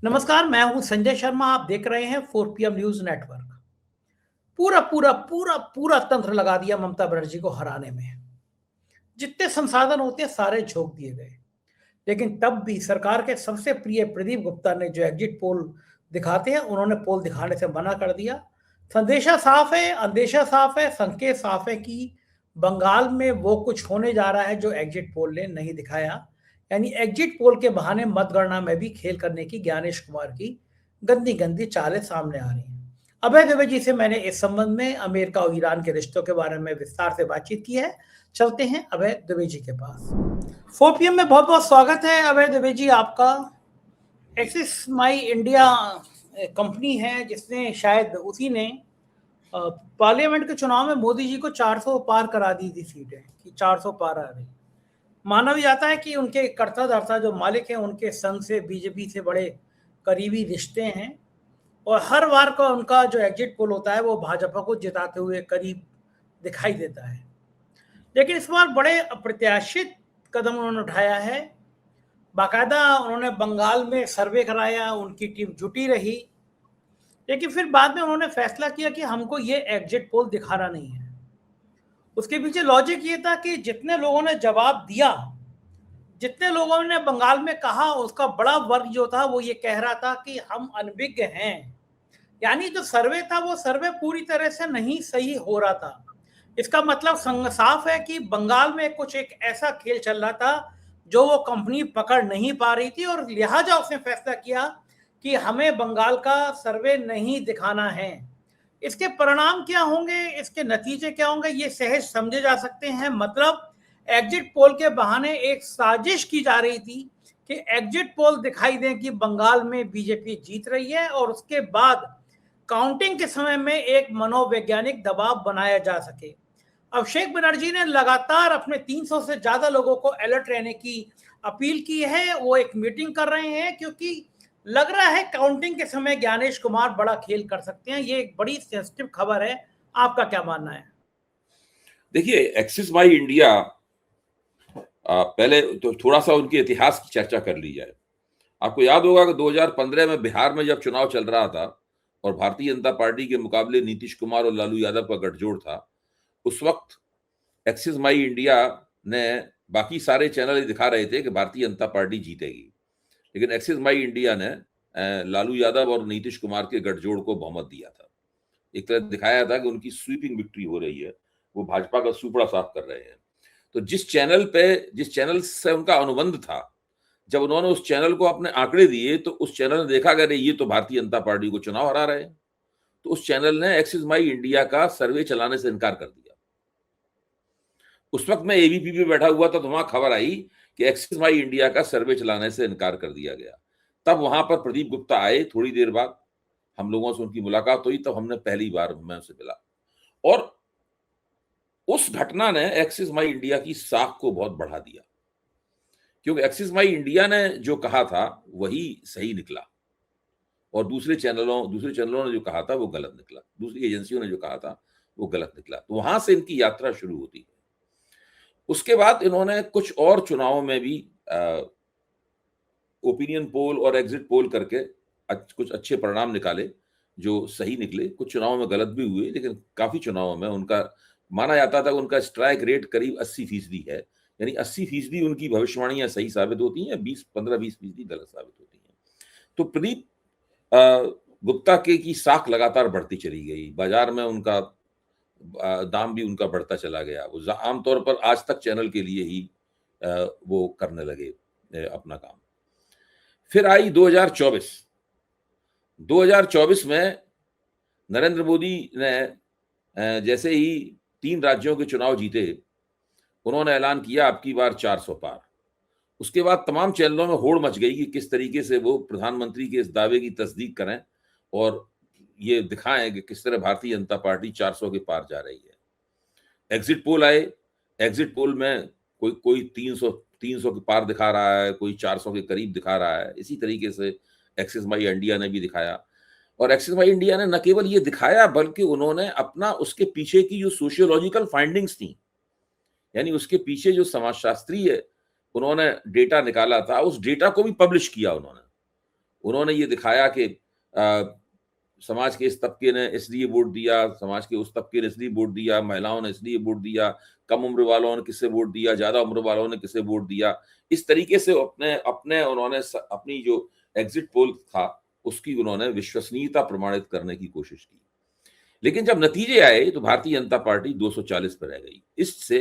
नमस्कार, मैं हूं संजय शर्मा। आप देख रहे हैं 4 PM न्यूज नेटवर्क। पूरा पूरा पूरा पूरा तंत्र लगा दिया ममता बनर्जी को हराने में। जितने संसाधन होते हैं सारे झोंक दिए गए। लेकिन तब भी सरकार के सबसे प्रिय प्रदीप गुप्ता ने जो एग्जिट पोल दिखाते हैं, उन्होंने पोल दिखाने से मना कर दिया। संदेशा साफ है, अंदेशा साफ है, संकेत साफ है कि बंगाल में वो कुछ होने जा रहा है जो एग्जिट पोल ने नहीं दिखाया। यानी एग्जिट पोल के बहाने मतगणना में भी खेल करने की ज्ञानेश कुमार की गंदी गंदी चालें सामने आ रही हैं। अभय दुबे जी से मैंने इस संबंध में अमेरिका और ईरान के रिश्तों के बारे में विस्तार से बातचीत की है। चलते हैं अभय दुबे जी के पास। 4 PM में बहुत बहुत स्वागत है अभय दुबे जी आपका। एक्सिस माई इंडिया कंपनी है जिसने शायद उसी ने पार्लियामेंट के चुनाव में मोदी जी को 400 पार करा दी थी सीटें कि 400 पार आ रही। माना भी जाता है कि उनके कर्ता धर्ता जो मालिक हैं उनके संघ से बीजेपी से बड़े करीबी रिश्ते हैं और हर बार का उनका जो एग्जिट पोल होता है वो भाजपा को जिताते हुए करीब दिखाई देता है। लेकिन इस बार बड़े अप्रत्याशित कदम उन्होंने उठाया है। बाकायदा उन्होंने बंगाल में सर्वे कराया, उनकी टीम जुटी रही, लेकिन फिर बाद में उन्होंने फैसला किया कि हमको ये एग्जिट पोल दिखाना नहीं है। उसके पीछे लॉजिक ये था कि जितने लोगों ने जवाब दिया, जितने लोगों ने बंगाल में कहा, उसका बड़ा वर्ग जो था वो ये कह रहा था कि हम अनभिज्ञ हैं। यानी जो सर्वे था वो सर्वे पूरी तरह से नहीं सही हो रहा था। इसका मतलब साफ है कि बंगाल में कुछ एक ऐसा खेल चल रहा था जो वो कंपनी पकड़ नहीं पा रही थी और लिहाजा उसने फैसला किया कि हमें बंगाल का सर्वे नहीं दिखाना है। इसके परिणाम क्या होंगे, इसके नतीजे क्या होंगे, ये सहज समझे जा सकते हैं। मतलब एग्जिट पोल के बहाने एक साजिश की जा रही थी कि एग्जिट पोल दिखाई दें कि बंगाल में बीजेपी जीत रही है और उसके बाद काउंटिंग के समय में एक मनोवैज्ञानिक दबाव बनाया जा सके। अभिषेक बनर्जी ने लगातार अपने 300 से ज्यादा लोगों को अलर्ट रहने की अपील की है। वो एक मीटिंग कर रहे हैं क्योंकि लग रहा है काउंटिंग के समय ज्ञानेश कुमार बड़ा खेल कर सकते हैं। ये एक बड़ी सेंसिटिव खबर है, आपका क्या मानना है? देखिए, एक्सिस माई इंडिया, पहले तो थोड़ा सा उनके इतिहास की चर्चा कर ली जाए। आपको याद होगा कि 2015 में बिहार में जब चुनाव चल रहा था और भारतीय जनता पार्टी के मुकाबले नीतीश कुमार और लालू यादव का गठजोड़ था, उस वक्त एक्सिस माई इंडिया ने, बाकी सारे चैनल दिखा रहे थे कि भारतीय जनता पार्टी जीतेगी, लेकिन एक्सिस माई इंडिया ने लालू यादव और नीतीश कुमार के गठजोड़ को बहुमत दिया था। एक तरह दिखाया था कि उनकी स्वीपिंग विक्ट्री हो रही है, वो भाजपा का सुपड़ा साफ कर रहे हैं। तो जिस चैनल से उनका अनुबंध था, जब उन्होंने उस चैनल को अपने आंकड़े दिए तो उस चैनल ने देखा कि ये तो भारतीय जनता पार्टी को चुनाव हरा रहे हैं, तो उस चैनल ने एक्सिस माई इंडिया का सर्वे चलाने से इनकार कर दिया। उस वक्त मैं एबीपी पे बैठा हुआ था तो वहां खबर आई कि एक्सिस माई इंडिया का सर्वे चलाने से इनकार कर दिया गया। तब वहां पर प्रदीप गुप्ता आए, थोड़ी देर बाद हम लोगों से उनकी मुलाकात हुई, तब हमने पहली बार मैं उसे मिला और उस घटना ने एक्सिस माई इंडिया की साख को बहुत बढ़ा दिया, क्योंकि एक्सिस माई इंडिया ने जो कहा था वही सही निकला और दूसरे चैनलों ने जो कहा था वो गलत निकला, दूसरी एजेंसियों ने जो कहा था वो गलत निकला। तो वहां से इनकी यात्रा शुरू होती है। उसके बाद इन्होंने कुछ और चुनावों में भी ओपिनियन पोल और एग्जिट पोल करके कुछ अच्छे परिणाम निकाले जो सही निकले। कुछ चुनावों में गलत भी हुए, लेकिन काफी चुनावों में उनका माना जाता था कि उनका स्ट्राइक रेट करीब 80% है, यानी 80% उनकी भविष्यवाणियां सही साबित होती हैं, 15-20% गलत साबित होती हैं। तो प्रदीप गुप्ता के की साख लगातार बढ़ती चली गई, बाजार में उनका दाम भी उनका बढ़ता चला गया। वो आमतौर पर आज तक चैनल के लिए ही वो करने लगे अपना काम। फिर आई 2024 में नरेंद्र मोदी ने जैसे ही 3 राज्यों के चुनाव जीते, उन्होंने ऐलान किया अब की बार 400 पार। उसके बाद तमाम चैनलों में होड़ मच गई कि किस तरीके से वो प्रधानमंत्री के इस दावे की तस्दीक करें और ये दिखाएं कि किस तरह भारतीय जनता पार्टी 400 के पार जा रही है। एग्जिट पोल आए, एग्जिट पोल में कोई 300 के पार दिखा रहा है, कोई 400 के करीब दिखा रहा है। इसी तरीके से एक्सिस माई इंडिया ने भी दिखाया, और एक्सिस माई इंडिया ने न केवल ये दिखाया बल्कि उन्होंने अपना उसके पीछे की जो सोशियोलॉजिकल फाइंडिंग्स थी, यानी उसके पीछे जो समाजशास्त्रीय उन्होंने डेटा निकाला था, उस डेटा को भी पब्लिश किया उन्होंने। उन्होंने ये दिखाया कि समाज के इस तबके ने इसलिए वोट दिया, समाज के उस तबके ने इसलिए वोट दिया, महिलाओं ने इसलिए वोट दिया, कम उम्र वालों ने किससे वोट दिया, ज्यादा उम्र वालों ने किससे वोट दिया। इस तरीके से अपने उन्होंने अपनी जो एग्जिट पोल था उसकी उन्होंने विश्वसनीयता प्रमाणित करने की कोशिश की। लेकिन जब नतीजे आए तो भारतीय जनता पार्टी 240 पर रह गई। इससे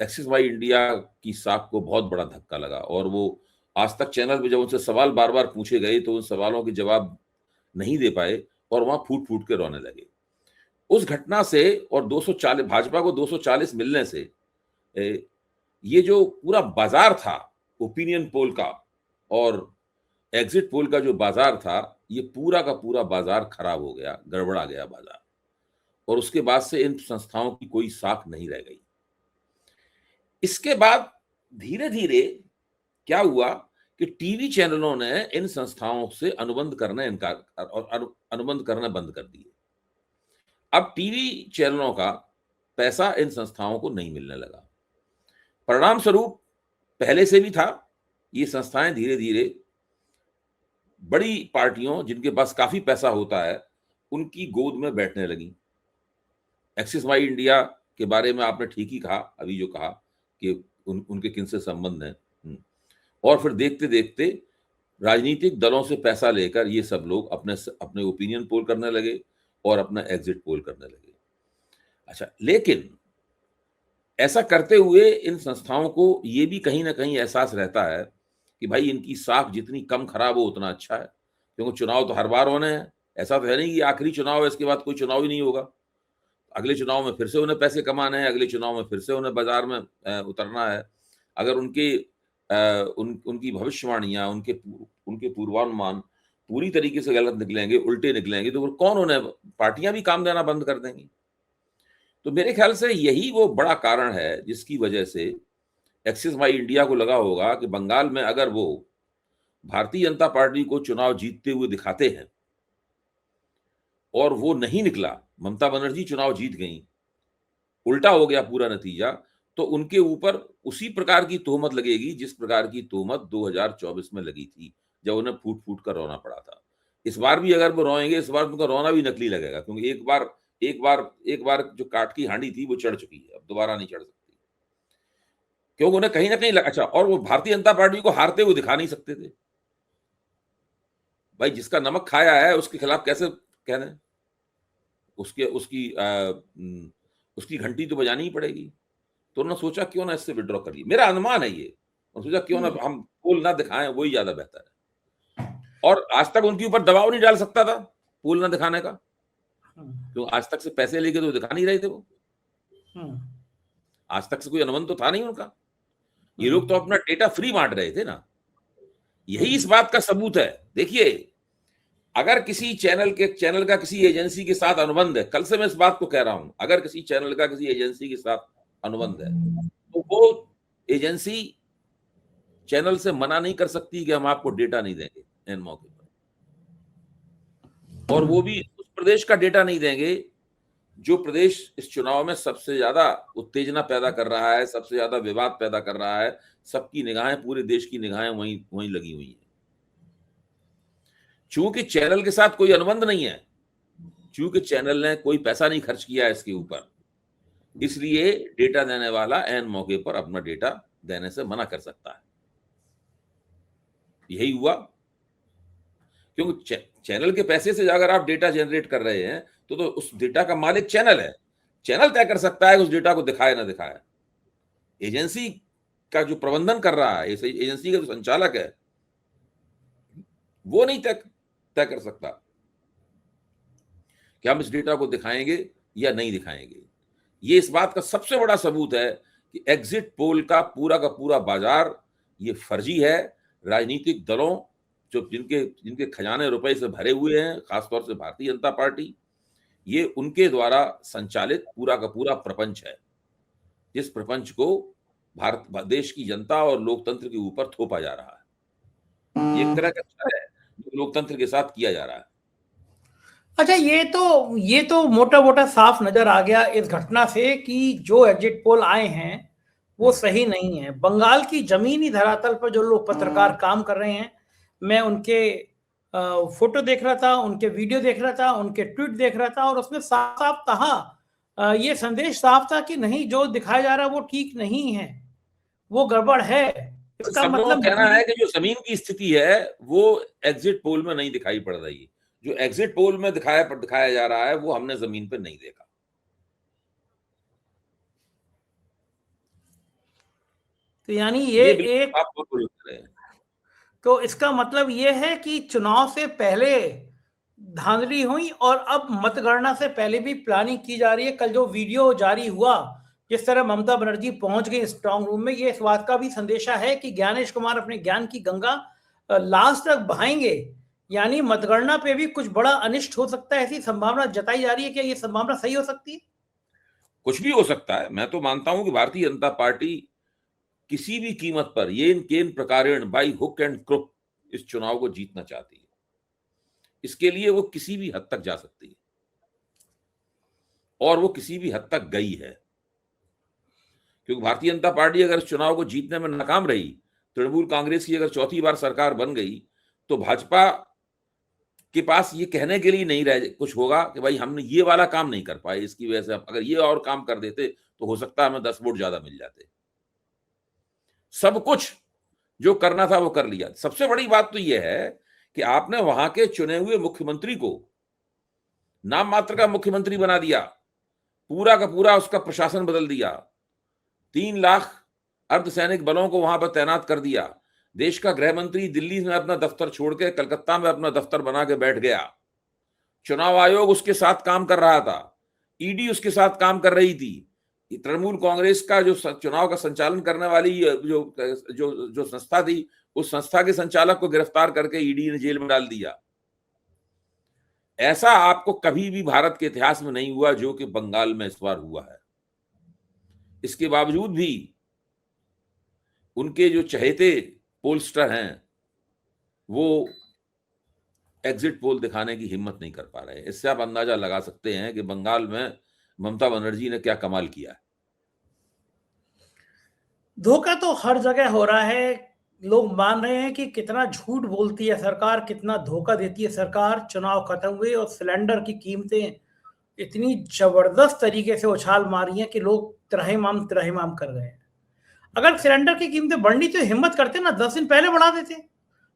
एक्सिस वाई इंडिया की साख को बहुत बड़ा धक्का लगा और वो आज तक चैनल पे जब उनसे सवाल बार बार पूछे गए तो उन सवालों के जवाब नहीं दे पाए और वहां फूट फूट के रोने लगे। उस घटना से और 240 भाजपा को 240 मिलने से ये जो पूरा बाजार था ओपिनियन पोल का और एग्जिट पोल का जो बाजार था, ये पूरा का पूरा बाजार खराब हो गया, गड़बड़ा गया बाजार, और उसके बाद से इन संस्थाओं की कोई साख नहीं रह गई। इसके बाद धीरे धीरे क्या हुआ कि टीवी चैनलों ने इन संस्थाओं से अनुबंध करना इनकार और अनुबंध करना बंद कर दिए। अब टीवी चैनलों का पैसा इन संस्थाओं को नहीं मिलने लगा। परिणाम स्वरूप पहले से भी था, ये संस्थाएं धीरे धीरे बड़ी पार्टियों जिनके पास काफी पैसा होता है उनकी गोद में बैठने लगी। एक्सिस वाई इंडिया के बारे में आपने ठीक ही कहा, अभी जो कहा कि उनके किनसे संबंध है। और फिर देखते देखते राजनीतिक दलों से पैसा लेकर ये सब लोग अपने ओपिनियन पोल करने लगे और अपना एग्जिट पोल करने लगे। अच्छा, लेकिन ऐसा करते हुए इन संस्थाओं को ये भी कहीं ना कहीं एहसास रहता है कि भाई इनकी साख जितनी कम खराब हो उतना अच्छा है, क्योंकि चुनाव तो हर बार होने हैं। ऐसा तो है नहीं कि आखिरी चुनाव है इसके बाद कोई चुनाव ही नहीं होगा। अगले चुनाव में फिर से उन्हें पैसे कमाने हैं, अगले चुनाव में फिर से उन्हें बाजार में उतरना है। अगर उनकी भविष्यवाणियां, उनके पूर्वानुमान पूरी तरीके से गलत निकलेंगे, उल्टे निकलेंगे, तो कौन उन्हें, पार्टियां भी काम देना बंद कर देंगी। तो मेरे ख्याल से यही वो बड़ा कारण है जिसकी वजह से एक्सिस वाई इंडिया को लगा होगा कि बंगाल में अगर वो भारतीय जनता पार्टी को चुनाव जीतते हुए दिखाते हैं और वो नहीं निकला, ममता बनर्जी चुनाव जीत गई, उल्टा हो गया पूरा नतीजा, तो उनके ऊपर उसी प्रकार की तोहमत लगेगी जिस प्रकार की तोहमत 2024 में लगी थी, जब उन्हें फूट फूट कर रोना पड़ा था। इस बार भी अगर वो रोएंगे, इस बार उनका रोना भी नकली लगेगा, क्योंकि एक बार जो काट की हांडी थी वो चढ़ चुकी है, अब दोबारा नहीं चढ़ सकती, क्योंकि उन्हें कहीं ना कहीं अच्छा, और वो भारतीय जनता पार्टी को हारते हुए दिखा नहीं सकते थे। भाई जिसका नमक खाया है उसके खिलाफ कैसे कहने, उसकी घंटी तो बजानी ही पड़ेगी। तो उन्होंने सोचा क्यों ना इससे विड्रॉ करिए, मेरा अनुमान है ये, उन्होंने सोचा क्यों ना हम पोल ना दिखाएं, वही ज्यादा बेहतर है। और आज तक उनके ऊपर दबाव नहीं डाल सकता था पोल ना दिखाने का, क्यों आज तक से पैसे लेके तो दिखा नहीं रहे थे वो, आज तक से कोई अनुबंध तो था नहीं उनका। ये लोग तो अपना डेटा फ्री बांट रहे थे ना, यही इस बात का सबूत है। देखिए, अगर किसी चैनल का किसी एजेंसी के साथ अनुबंध है, कल से मैं इस बात को कह रहा हूं, अगर किसी चैनल का किसी एजेंसी के साथ अनुबंध है तो वो एजेंसी चैनल से मना नहीं कर सकती कि हम आपको डेटा नहीं देंगे इन मौके पर, और वो भी उस प्रदेश का डेटा नहीं देंगे जो प्रदेश इस चुनाव में सबसे ज्यादा उत्तेजना पैदा कर रहा है, सबसे ज्यादा विवाद पैदा कर रहा है। सबकी निगाहें, पूरे देश की निगाहें वहीं लगी हुई हैं। चूंकि चैनल के साथ कोई अनुबंध नहीं है, चूंकि चैनल ने कोई पैसा नहीं खर्च किया है इसके ऊपर, इसलिए डेटा देने वाला ऐन मौके पर अपना डेटा देने से मना कर सकता है। यही हुआ, क्योंकि चैनल के पैसे से अगर आप डेटा जनरेट कर रहे हैं तो उस डेटा का मालिक चैनल है, चैनल तय कर सकता है कि उस डेटा को दिखाए ना दिखाए। एजेंसी का जो प्रबंधन कर रहा है, एजेंसी का जो संचालक है, वो नहीं तय कर सकता कि हम इस डेटा को दिखाएंगे या नहीं दिखाएंगे। ये इस बात का सबसे बड़ा सबूत है कि एग्जिट पोल का पूरा बाजार ये फर्जी है। राजनीतिक दलों जो जिनके खजाने रुपए से भरे हुए हैं, खासतौर से भारतीय जनता पार्टी, ये उनके द्वारा संचालित पूरा का पूरा प्रपंच है, जिस प्रपंच को देश की जनता और लोकतंत्र के ऊपर थोपा जा रहा है। ये एक तरह का छल है जो लोकतंत्र के साथ किया जा रहा है। अच्छा, ये तो मोटा मोटा साफ नजर आ गया इस घटना से कि जो एग्जिट पोल आए हैं वो सही नहीं है। बंगाल की जमीनी धरातल पर जो लोग पत्रकार काम कर रहे हैं, मैं उनके फोटो देख रहा था, उनके वीडियो देख रहा था, उनके ट्वीट देख रहा था और उसमें साफ-साफ कहा, ये संदेश साफ था कि नहीं, जो दिखाया जा रहा है वो ठीक नहीं है, वो गड़बड़ है। इसका सब लोगों मतलब का कहना मोदी है कि जो जमीन की स्थिति है वो एग्जिट पोल में नहीं दिखाई पड़ रही। जो एग्जिट पोल में दिखाया जा रहा है वो हमने जमीन पर नहीं देखा। तो यानी ये बिल्कुल एक आप बिल्कुल कह रहे हैं। तो इसका मतलब ये है कि चुनाव से पहले धांधली हुई और अब मतगणना से पहले भी प्लानिंग की जा रही है। कल जो वीडियो जारी हुआ, जिस तरह ममता बनर्जी पहुंच गई स्ट्रांग रूम में, ये इस बात का भी संदेशा है कि ज्ञानेश कुमार अपने ज्ञान की गंगा लास्ट तक बहाएंगे। यानी मतगणना पे भी कुछ बड़ा अनिष्ट हो सकता है, ऐसी संभावना जताई जा रही है। क्या ये संभावना सही हो सकती है? कुछ भी हो सकता है। मैं तो मानता हूं कि भारतीय जनता पार्टी किसी भी कीमत पर येन केन प्रकारेण बाई हुक एंड क्रुक इस चुनाव को जीतना चाहती है। इसके लिए वो किसी भी हद तक जा सकती है और वो किसी भी हद तक गई है, क्योंकि भारतीय जनता पार्टी अगर इस चुनाव को जीतने में नाकाम रही, तृणमूल कांग्रेस की अगर चौथी बार सरकार बन गई, तो भाजपा के पास ये कहने के लिए नहीं रह कुछ होगा कि भाई हमने ये वाला काम नहीं कर पाए, इसकी वजह से अगर ये और काम कर देते तो हो सकता है हमें 10 वोट ज्यादा मिल जाते। सब कुछ जो करना था वो कर लिया। सबसे बड़ी बात तो यह है कि आपने वहां के चुने हुए मुख्यमंत्री को नाम मात्र का मुख्यमंत्री बना दिया, पूरा का पूरा उसका प्रशासन बदल दिया, 3 लाख अर्धसैनिक बलों को वहां पर तैनात कर दिया। देश का गृह मंत्री दिल्ली में अपना दफ्तर छोड़ के कलकत्ता में अपना दफ्तर बना के बैठ गया। चुनाव आयोग उसके साथ काम कर रहा था, ईडी उसके साथ काम कर रही थी। तृणमूल कांग्रेस का जो चुनाव का संचालन करने वाली जो जो जो संस्था थी, उस संस्था के संचालक को गिरफ्तार करके ईडी ने जेल में डाल दिया। ऐसा आपको कभी भी भारत के इतिहास में नहीं हुआ जो कि बंगाल में इस बार हुआ है। इसके बावजूद भी उनके जो चहेते पोलस्टर हैं वो एग्जिट पोल दिखाने की हिम्मत नहीं कर पा रहे। इससे आप अंदाजा लगा सकते हैं कि बंगाल में ममता बनर्जी ने क्या कमाल किया है। धोखा तो हर जगह हो रहा है। लोग मान रहे हैं कि कितना झूठ बोलती है सरकार, कितना धोखा देती है सरकार। चुनाव खत्म हुए और सिलेंडर की कीमतें इतनी जबरदस्त तरीके से उछाल मारी हैं कि लोग त्रहिमाम त्रहिमाम कर गए हैं। अगर सिलेंडर की कीमतें बढ़नी तो हिम्मत करते ना, 10 दिन पहले बढ़ा देते।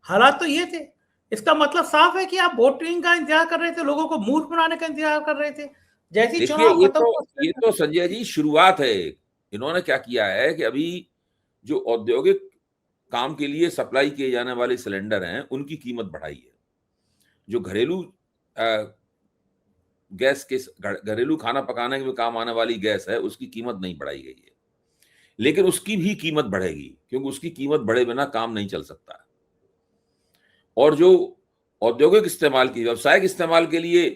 हालात तो ये थे। इसका मतलब साफ है कि आप वोटिंग का इंतजार कर रहे थे, लोगों को मूर्ख बनाने का इंतजार कर रहे थे। जैसे ही देखिए, चुनाव खत्म ये तो संजय जी शुरुआत है। इन्होंने क्या किया है कि अभी जो औद्योगिक काम के लिए सप्लाई किए जाने वाले सिलेंडर हैं उनकी कीमत बढ़ाई है। जो घरेलू गैस के घरेलू खाना पकाने में काम आने वाली गैस है उसकी कीमत नहीं बढ़ाई गई है, लेकिन उसकी भी कीमत बढ़ेगी, क्योंकि उसकी कीमत बढ़े बिना काम नहीं चल सकता। और जो औद्योगिक इस्तेमाल की, व्यावसायिक इस्तेमाल के लिए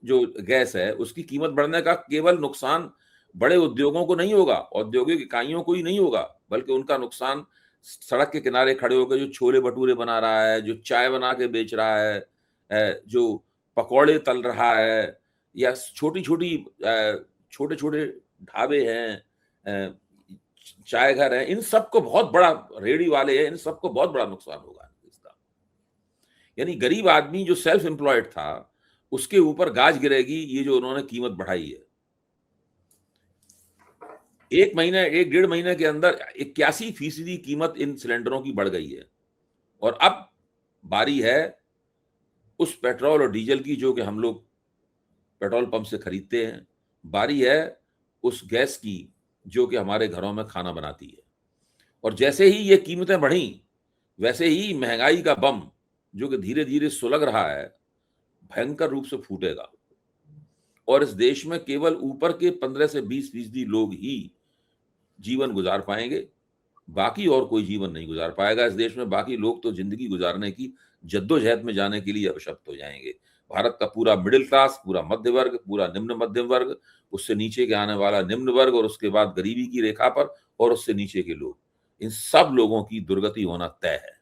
जो गैस है उसकी कीमत बढ़ने का केवल नुकसान बड़े उद्योगों को नहीं होगा, औद्योगिक इकाइयों को ही नहीं होगा, बल्कि उनका नुकसान सड़क के किनारे खड़े होकर जो छोले भटूरे बना रहा है, जो चाय बना के बेच रहा है, जो पकौड़े तल रहा है, या छोटे छोटे ढाबे हैं, चाय घर है, इन सबको बहुत बड़ा, रेहड़ी वाले हैं, इन सबको बहुत बड़ा नुकसान होगा इसका। यानी गरीब आदमी जो सेल्फ एम्प्लॉयड था उसके ऊपर गाज गिरेगी ये जो उन्होंने कीमत बढ़ाई है। 1 डेढ़ महीने के अंदर 81% कीमत इन सिलेंडरों की बढ़ गई है। और अब बारी है उस पेट्रोल और डीजल की जो कि हम लोग पेट्रोल पंप से खरीदते हैं, बारी है उस गैस की जो कि हमारे घरों में खाना बनाती है। और जैसे ही ये कीमतें बढ़ी, वैसे ही महंगाई का बम जो कि धीरे धीरे सुलग रहा है भयंकर रूप से फूटेगा। और इस देश में केवल ऊपर के 15 से 20% लोग ही जीवन गुजार पाएंगे, बाकी और कोई जीवन नहीं गुजार पाएगा इस देश में। बाकी लोग तो जिंदगी गुजारने की जद्दोजहद में जाने के लिए अशक्त हो जाएंगे। भारत का पूरा मिडिल क्लास, पूरा मध्य वर्ग, पूरा निम्न मध्यम वर्ग, उससे नीचे के आने वाला निम्न वर्ग, और उसके बाद गरीबी की रेखा पर, और उससे नीचे के लोग, इन सब लोगों की दुर्गति होना तय है।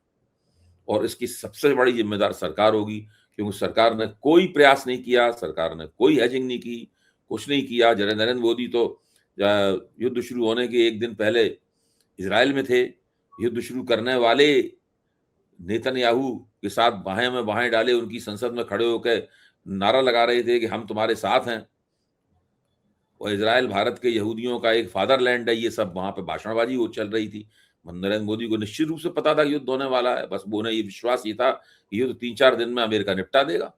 और इसकी सबसे बड़ी जिम्मेदार सरकार होगी, क्योंकि सरकार ने कोई प्रयास नहीं किया, सरकार ने कोई हेजिंग नहीं की, कुछ नहीं किया। नरेंद्र मोदी तो युद्ध शुरू होने के 1 दिन पहले इजराइल में थे। युद्ध शुरू करने वाले नेतन्याहू के साथ बाहें में बाहें डाले उनकी संसद में खड़े होकर नारा लगा रहे थे कि हम तुम्हारे साथ हैं, और इजराइल भारत के यहूदियों का एक फादरलैंड है, ये सब वहां पे भाषणबाजी वो चल रही थी। नरेंद्र मोदी को निश्चित रूप से पता था युद्ध होने वाला है, बस वो उन्हें ये विश्वास ये था कि युद्ध 3-4 दिन में अमेरिका निपटा देगा।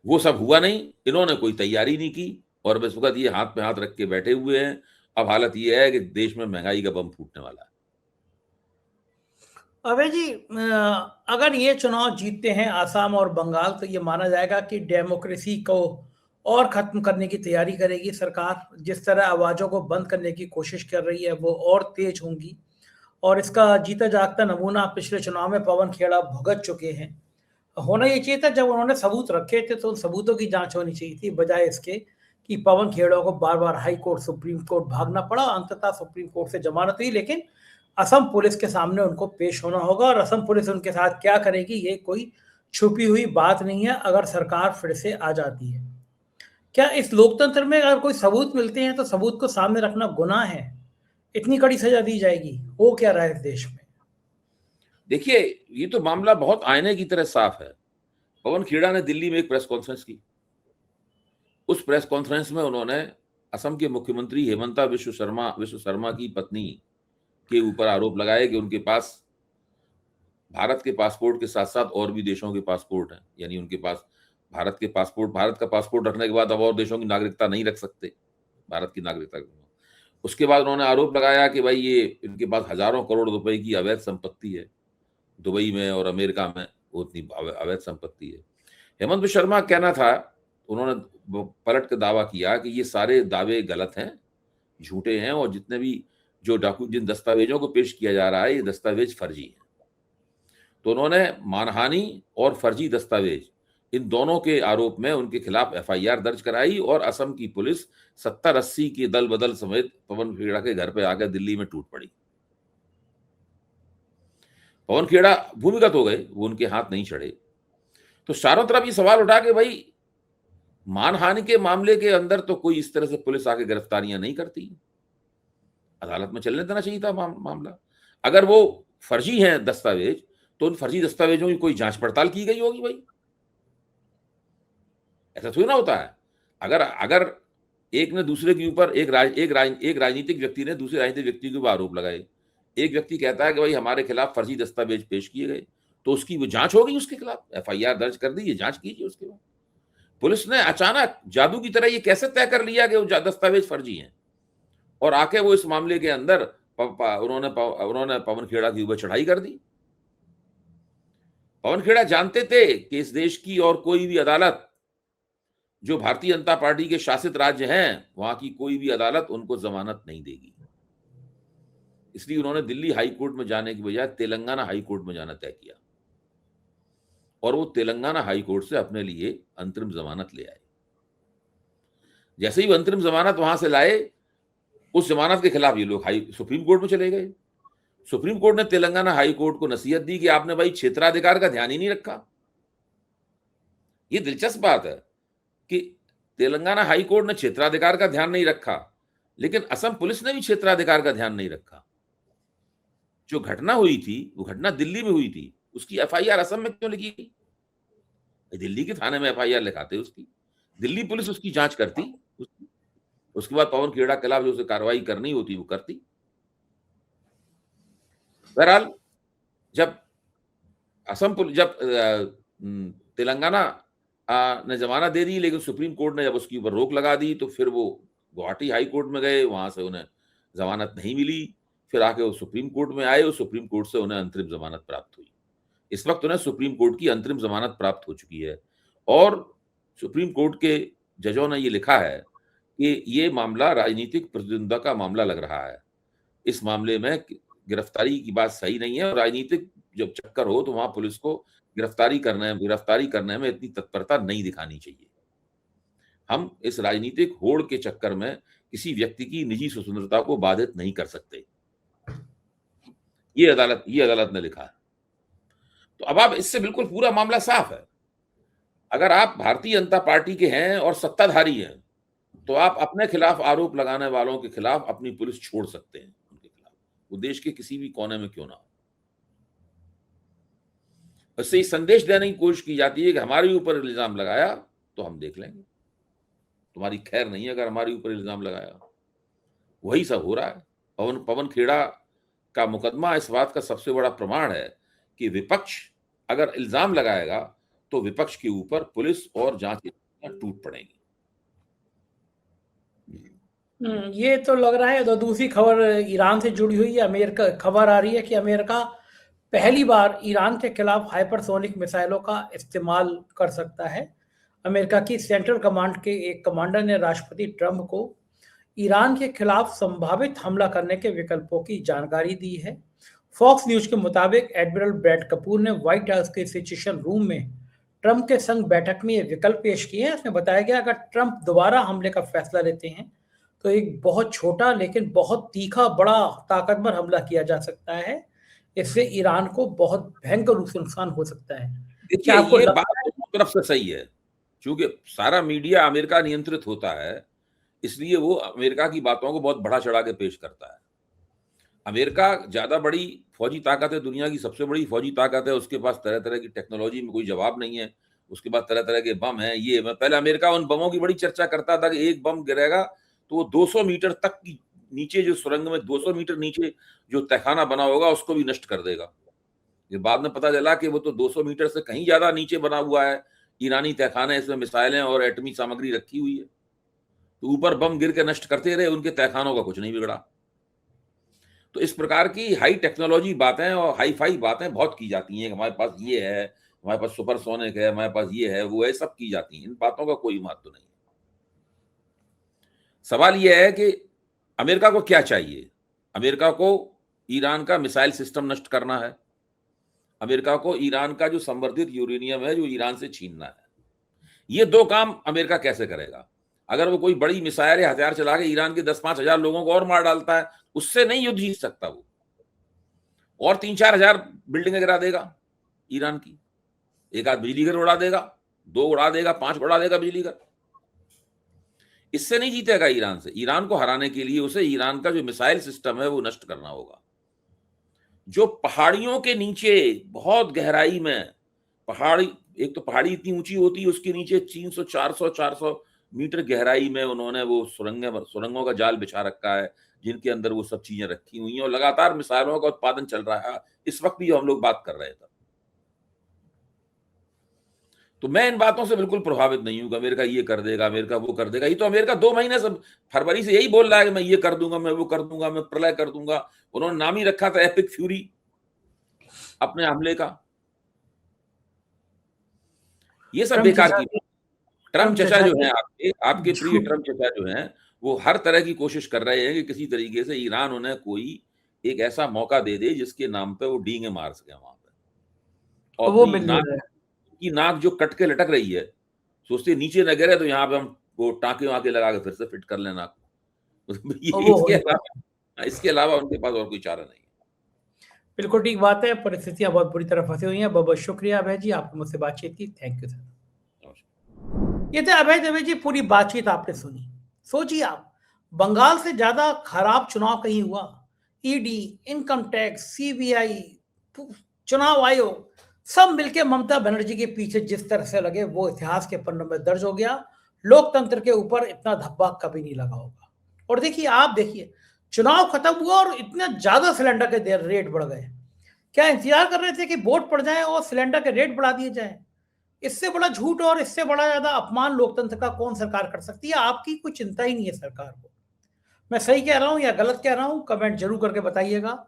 वो सब हुआ नहीं, इन्होंने कोई तैयारी नहीं की, और बस वक्त ये हाथ पे हाथ रख के बैठे हुए हैं। अब हालत ये है कि देश में महंगाई का बम फूटने वाला है। अभय जी, अगर ये चुनाव जीतते हैं आसाम और बंगाल, तो ये माना जाएगा कि डेमोक्रेसी को और खत्म करने की तैयारी करेगी सरकार। जिस तरह आवाजों को बंद करने की कोशिश कर रही है वो और तेज होंगी, और इसका जीता जागता नमूना पिछले चुनाव में पवन खेड़ा भुगत चुके हैं। होना ये चाहिए था, जब उन्होंने सबूत रखे थे तो उन सबूतों की जांच होनी चाहिए थी, बजाय इसके कि पवन खेड़ा को बार बार हाई कोर्ट सुप्रीम कोर्ट भागना पड़ा। अंततः सुप्रीम कोर्ट से जमानत हुई, लेकिन असम पुलिस के सामने उनको पेश होना होगा, और असम पुलिस उनके साथ क्या करेगी ये कोई छुपी हुई बात नहीं है अगर सरकार फिर से आ जाती है। क्या इस लोकतंत्र में अगर कोई सबूत मिलते हैं तो सबूत को सामने रखना गुनाह है? इतनी कड़ी सजा दी जाएगी? हो क्या रहा है इस देश में? देखिए, ये तो मामला बहुत आईने की तरह साफ है। पवन खेड़ा ने दिल्ली में एक प्रेस कॉन्फ्रेंस की। उस प्रेस कॉन्फ्रेंस में उन्होंने असम के मुख्यमंत्री हेमंता विश्व शर्मा की पत्नी के ऊपर आरोप लगाए कि उनके पास भारत के पासपोर्ट के साथ साथ और भी देशों के पासपोर्ट हैं, यानी उनके पास भारत का पासपोर्ट रखने के बाद अब और देशों की नागरिकता नहीं रख सकते, भारत की नागरिकता। उसके बाद उन्होंने आरोप लगाया कि भाई ये इनके पास हजारों करोड़ रुपए की अवैध संपत्ति है, दुबई में और अमेरिका में उतनी अवैध संपत्ति है। हेमंत शर्मा का कहना था, उन्होंने पलट के दावा किया कि ये सारे दावे गलत हैं, झूठे हैं, और जितने भी जिन दस्तावेजों को पेश किया जा रहा है ये दस्तावेज फर्जी हैं। तो उन्होंने मानहानि और फर्जी दस्तावेज, इन दोनों के आरोप में उनके खिलाफ एफआईआर दर्ज कराई, और असम की पुलिस 70-80 के दल बदल समेत पवन खेड़ा के घर पे आकर दिल्ली में टूट पड़ी। पवन खेड़ा भूमिगत हो गए, वो उनके हाथ नहीं चढ़े। तो चारों तरफ ये सवाल उठा कि भाई मानहानि के मामले के अंदर तो कोई इस तरह से पुलिस आके गिरफ्तारियां नहीं करती, अदालत में चलने देना चाहिए था मामला। अगर वो फर्जी हैं दस्तावेज, तो उन फर्जी दस्तावेजों की कोई जांच पड़ताल की गई होगी भाई। ऐसा थोड़ी ना होता है। अगर एक ने दूसरे के ऊपर एक राजनीतिक व्यक्ति ने दूसरे राजनीतिक व्यक्ति के ऊपर आरोप लगाए, एक व्यक्ति कहता है कि भाई हमारे खिलाफ फर्जी दस्तावेज पेश किए गए, तो उसकी वो जांच होगी, उसके खिलाफ एफआईआर दर्ज कर दी, ये जांच कीजिए। उसके बाद पुलिस ने अचानक जादू की तरह ये कैसे तय कर लिया कि वो दस्तावेज फर्जी हैं, और आके वो इस मामले के अंदर उन्होंने पवन खेड़ा के ऊपर चढ़ाई कर दी। पवन खेड़ा जानते थे कि इस देश की और कोई भी अदालत, जो भारतीय जनता पार्टी के शासित राज्य हैं, वहां की कोई भी अदालत उनको जमानत नहीं देगी। इसलिए उन्होंने दिल्ली हाई कोर्ट में जाने की बजाय तेलंगाना हाई कोर्ट में जाना तय किया, और वो तेलंगाना हाई कोर्ट से अपने लिए अंतरिम जमानत ले आए। जैसे ही वो अंतरिम जमानत वहां से लाए, उस जमानत के खिलाफ ये लोग सुप्रीम कोर्ट में चले गए। सुप्रीम कोर्ट ने तेलंगाना हाई कोर्ट को नसीहत दी कि आपने भाई क्षेत्राधिकार का ध्यान ही नहीं रखा। ये दिलचस्प बात है कि तेलंगाना हाई कोर्ट ने क्षेत्राधिकार का ध्यान नहीं रखा, लेकिन असम पुलिस ने भी क्षेत्राधिकार का ध्यान नहीं रखा। जो घटना हुई थी वो घटना दिल्ली में हुई थी, उसकी एफआईआर असम में क्यों लिखी गई? दिल्ली के थाने में एफआईआर लिखाते, उसकी दिल्ली पुलिस उसकी जांच करती, उसके बाद पवन खेड़ा के खिलाफ जो उसे कार्रवाई करनी होती वो करती। बहरहाल जब तेलंगाना ने जमानत दे दी, लेकिन सुप्रीम कोर्ट ने जब उसके ऊपर रोक लगा दी, तो फिर वो गुवाहाटी हाई कोर्ट में गए, वहां से उन्हें जमानत नहीं मिली। फिर आके वो सुप्रीम कोर्ट में आए, और सुप्रीम कोर्ट से उन्हें अंतरिम जमानत प्राप्त हुई। इस वक्त उन्हें सुप्रीम कोर्ट की अंतरिम जमानत प्राप्त हो चुकी है, और सुप्रीम कोर्ट के जजों ने ये लिखा है कि ये मामला राजनीतिक प्रतिद्वंद्विता का मामला लग रहा है। इस मामले में गिरफ्तारी की बात सही नहीं है, और राजनीतिक जब चक्कर हो तो वहां पुलिस को गिरफ्तारी करने में इतनी तत्परता नहीं दिखानी चाहिए। हम इस राजनीतिक होड़ के चक्कर में किसी व्यक्ति की निजी स्वतंत्रता को बाधित नहीं कर सकते। ये अदालत ने लिखा है। तो अब आप इससे बिल्कुल पूरा मामला साफ है। अगर आप भारतीय जनता पार्टी के हैं और सत्ताधारी हैं, तो आप अपने खिलाफ आरोप लगाने वालों के खिलाफ अपनी पुलिस छोड़ सकते हैं, उनके खिलाफ वो देश के किसी भी कोने में क्यों ना हो। उससे ये संदेश देने की कोशिश की जाती है कि हमारे ऊपर इल्जाम लगाया तो हम देख लेंगे, तुम्हारी खैर नहीं है अगर हमारे ऊपर इल्जाम लगाया। वही सब हो रहा है। पवन खेड़ा का मुकदमा इस बात का सबसे बड़ा प्रमाण है कि विपक्ष अगर इल्जाम लगाएगा तो विपक्ष के ऊपर पुलिस और जांच एजेंसियां टूट पड़ेंगी। ये तो लग रहा है। तो दूसरी खबर ईरान से जुड़ी हुई है। अमेरिका खबर आ रही है कि अमेरिका पहली बार ईरान के खिलाफ हाइपरसोनिक मिसाइलों का इस्तेमाल कर सकता है। अमेरिका की सेंट्रल कमांड के एक कमांडर ने राष्ट्रपति ट्रंप को ईरान के खिलाफ संभावित हमला करने के विकल्पों की जानकारी दी है। फॉक्स न्यूज के मुताबिक एडमिरल ब्रैड कपूर ने व्हाइट हाउस के सिचुएशन रूम में ट्रंप के संग बैठक में ये विकल्प पेश किए हैं। उसमें बताया गया अगर ट्रंप दोबारा हमले का फैसला लेते हैं तो एक बहुत छोटा लेकिन बहुत तीखा, बड़ा, ताकतवर हमला किया जा सकता है। इससे ईरान को बहुत भयंकर रूप से नुकसान हो सकता है। देखिए, ये बात दोनों तरफ से सही है, क्योंकि सारा मीडिया अमेरिका नियंत्रित होता है, इसलिए वो अमेरिका की बातों को बहुत बढ़ा चढ़ा के पेश करता है। अमेरिका ज्यादा बड़ी फौजी ताकत है, दुनिया की सबसे बड़ी फौजी ताकत है, उसके पास तरह तरह की टेक्नोलॉजी में कोई जवाब नहीं है, उसके पास तरह तरह के बम हैं। ये पहले अमेरिका उन बमों की बड़ी चर्चा करता था कि एक बम गिरेगा तो वो 200 मीटर तक की नीचे जो सुरंग में 200 मीटर नीचे जो तहखाना बना होगा उसको भी नष्ट कर देगा। ये बाद में पता चला कि वो तो 200 मीटर से कहीं ज्यादा नीचे बना हुआ है ईरानी तहखाना, इसमें मिसाइलें और एटमी सामग्री रखी हुई है। तो ऊपर बम गिर के नष्ट करते रहे, उनके तहखानों का कुछ नहीं बिगड़ा। तो इस प्रकार की हाई टेक्नोलॉजी बातें और हाई फाई बातें बहुत की जाती हैं। हमारे पास ये है, हमारे पास सुपरसोनिक है, हमारे पास ये है, वो है, सब की जाती हैं। इन बातों का कोई महत्व नहीं है। सवाल यह है कि अमेरिका को क्या चाहिए। अमेरिका को ईरान का मिसाइल सिस्टम नष्ट करना है, अमेरिका को ईरान का जो संवर्धित यूरेनियम है जो ईरान से छीनना है। ये दो काम अमेरिका कैसे करेगा? अगर वो कोई बड़ी मिसाइल या हथियार चला के ईरान के 10-5 हजार लोगों को और मार डालता है, उससे नहीं युद्ध जीत सकता वो। और 3-4 हजार बिल्डिंगें गिरा देगा ईरान की, एक आध बिजली घर उड़ा देगा, 2 उड़ा देगा, 5 उड़ा देगा बिजली घर। इससे नहीं जीतेगा ईरान से। ईरान को हराने के लिए उसे ईरान का जो मिसाइल सिस्टम है वो नष्ट करना होगा। जो पहाड़ियों के नीचे बहुत गहराई में पहाड़ी, एक तो पहाड़ी इतनी ऊंची होती है, उसके नीचे 300-400 मीटर गहराई में उन्होंने वो सुरंगों का जाल बिछा रखा है, जिनके अंदर वो सब चीजें रखी हुई हैं और लगातार मिसाइलों का उत्पादन चल रहा है। इस वक्त भी हम लोग बात कर रहे थे। तो मैं इन बातों से बिल्कुल प्रभावित नहीं हूं कि अमेरिका ये कर देगा, अमेरिका वो कर देगा। ये तो अमेरिका 2 महीने से, फरवरी से यही बोल रहा है कि मैं ये कर दूंगा, मैं वो कर दूंगा, मैं प्रलय कर दूंगा। उन्होंने नाम ही रखा था एपिक फ्यूरी अपने हमले का। ये सब बेकार की। ट्रम्प चचा जो है, आपके प्रिय ट्रम्प चचा जो हैं, वो हर तरह की कोशिश कर रहे हैं कि किसी तरीके से ईरान उन्हें कोई एक ऐसा मौका दे दे जिसके नाम पे वो डींगे मार सके वहां पे। और वो की नाक जो कट के लटक रही है, सोचते नीचे न गिरे तो यहाँ पे हम वो टाँके वाके लगा के फिर से फिट कर लेना। इसके अलावा उनके पास और कोई चारा नहीं है। बिल्कुल ठीक बात है। परिस्थितियां बहुत बुरी तरह फंसी हुई हैं। बहुत बहुत शुक्रिया अभय जी, आपने मुझसे बातचीत की। Thank you sir. ये थे अभय दवे जी। पूरी बातचीत आपने सुनी। सोचिए आप, बंगाल से ज्यादा खराब चुनाव कहीं हुआ? ईडी, इनकम टैक्स, सीबीआई, चुनाव आयोग सब मिलके ममता बनर्जी के पीछे जिस तरह से लगे वो इतिहास के पन्नों में दर्ज हो गया। लोकतंत्र के ऊपर इतना धब्बा कभी नहीं लगा होगा। और देखिए, आप देखिए, चुनाव खत्म हुआ और इतना ज्यादा सिलेंडर के रेट बढ़ गए। क्या इंतजार कर रहे थे कि वोट पड़ जाए और सिलेंडर के रेट बढ़ा दिए जाए? इससे बड़ा झूठ और इससे बड़ा ज्यादा अपमान लोकतंत्र का कौन सरकार कर सकती है? आपकी कोई चिंता ही नहीं है सरकार को। मैं सही कह रहा हूं या गलत कह रहा हूं, कमेंट जरूर करके बताइएगा।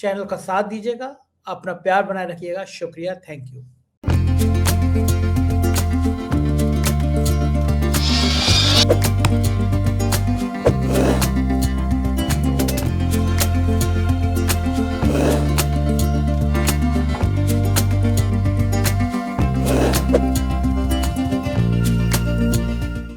चैनल का साथ दीजिएगा, अपना प्यार बनाए रखिएगा। शुक्रिया, थैंक यू।